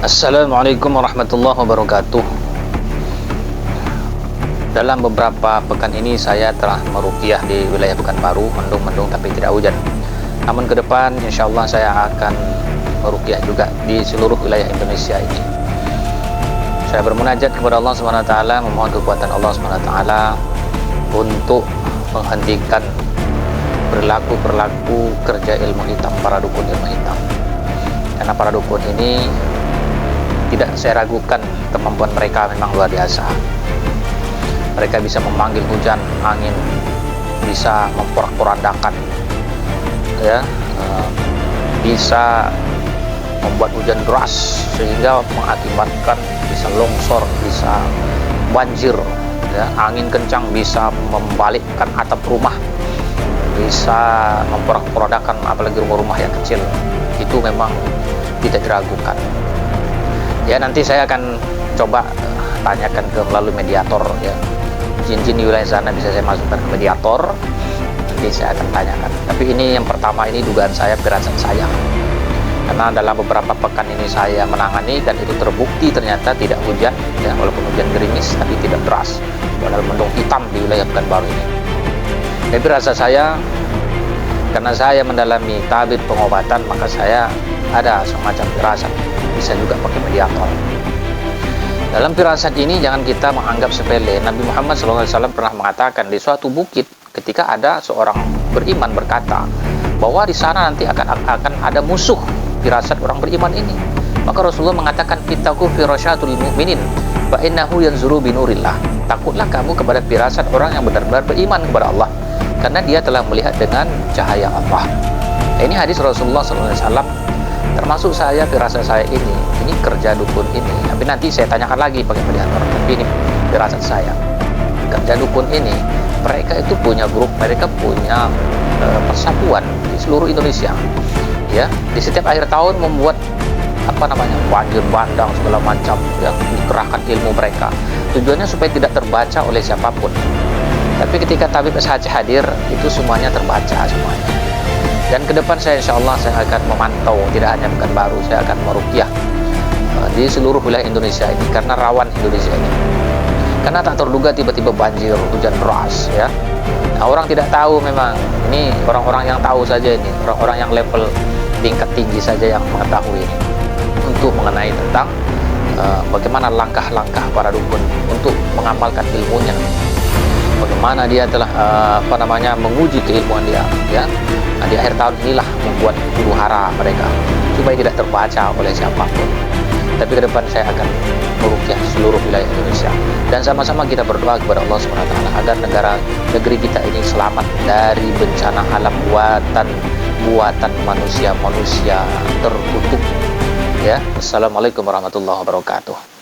Assalamualaikum warahmatullahi wabarakatuh. Dalam beberapa pekan ini saya telah meruqyah di wilayah Pekanbaru, mendung-mendung tapi tidak hujan. Namun ke depan insya Allah saya akan meruqyah juga di seluruh wilayah Indonesia ini. Saya bermunajat kepada Allah SWT, memohon kekuatan Allah SWT untuk menghentikan perilaku kerja ilmu hitam, para dukun ilmu hitam. Karena para dukun ini tidak saya ragukan, kemampuan mereka memang luar biasa. Mereka bisa memanggil hujan, angin, bisa memporak-porandakan, ya, bisa membuat hujan deras sehingga mengakibatkan bisa longsor, bisa banjir, ya, angin kencang bisa membalikkan atap rumah, bisa memporak-porandakan apalagi rumah-rumah yang kecil. Itu memang tidak diragukan. Ya, nanti saya akan coba tanyakan melalui mediator, ya. Jin-jin di wilayah sana bisa saya masukkan ke mediator. Nanti saya akan tanyakan. Tapi ini yang pertama, ini dugaan saya, firasat saya. Karena dalam beberapa pekan ini saya menangani dan itu terbukti ternyata tidak hujan, ya, walaupun hujan gerimis tapi tidak deras. Padahal mendung hitam di wilayah Pekanbaru ini. Tapi rasa saya, karena saya mendalami tabir pengobatan, maka saya ada semacam firasat, bisa juga pakai mediator. Dalam firasat ini jangan kita menganggap sepele. Nabi Muhammad SAW pernah mengatakan di suatu bukit, ketika ada seorang beriman berkata bahwa di sana nanti akan ada musuh firasat orang beriman ini. Maka Rasulullah mengatakan, ittaqu firasyatul mu'minin fa innahu yanzuru binurillah. Takutlah kamu kepada firasat orang yang benar-benar beriman kepada Allah, karena dia telah melihat dengan cahaya Allah. Ini hadis Rasulullah SAW. Termasuk saya, firasat saya ini kerja dukun ini. Tapi nanti saya tanyakan lagi pakai mediator. Tapi ini firasat saya. Kerja dukun ini, mereka itu punya grup, mereka punya persatuan di seluruh Indonesia. Ya, di setiap akhir tahun membuat banjir bandang segala macam, ya, dikerahkan ilmu mereka. Tujuannya supaya tidak terbaca oleh siapapun. Tapi ketika tabib SHC hadir, itu semuanya terbaca semuanya. Dan ke depan saya insya Allah saya akan memantau, tidak hanya Pekanbaru, saya akan meruqyah di seluruh wilayah Indonesia ini, karena rawan Indonesia ini. Karena tak terduga tiba-tiba banjir, hujan deras, ya. Nah, orang tidak tahu memang, ini orang-orang yang tahu saja ini, orang-orang yang level tingkat tinggi saja yang mengetahui ini, untuk mengenai tentang bagaimana langkah-langkah para dukun untuk mengamalkan ilmunya. Bagaimana dia telah menguji keilmuan dia, ya. Nah, di akhir tahun inilah membuat huru hara mereka supaya tidak terbaca oleh siapapun. Tapi ke depan saya akan meruqyah seluruh wilayah Indonesia, dan sama-sama kita berdoa kepada Allah SWT agar negeri kita ini selamat dari bencana alam buatan manusia terkutuk, ya. Assalamualaikum warahmatullahi wabarakatuh.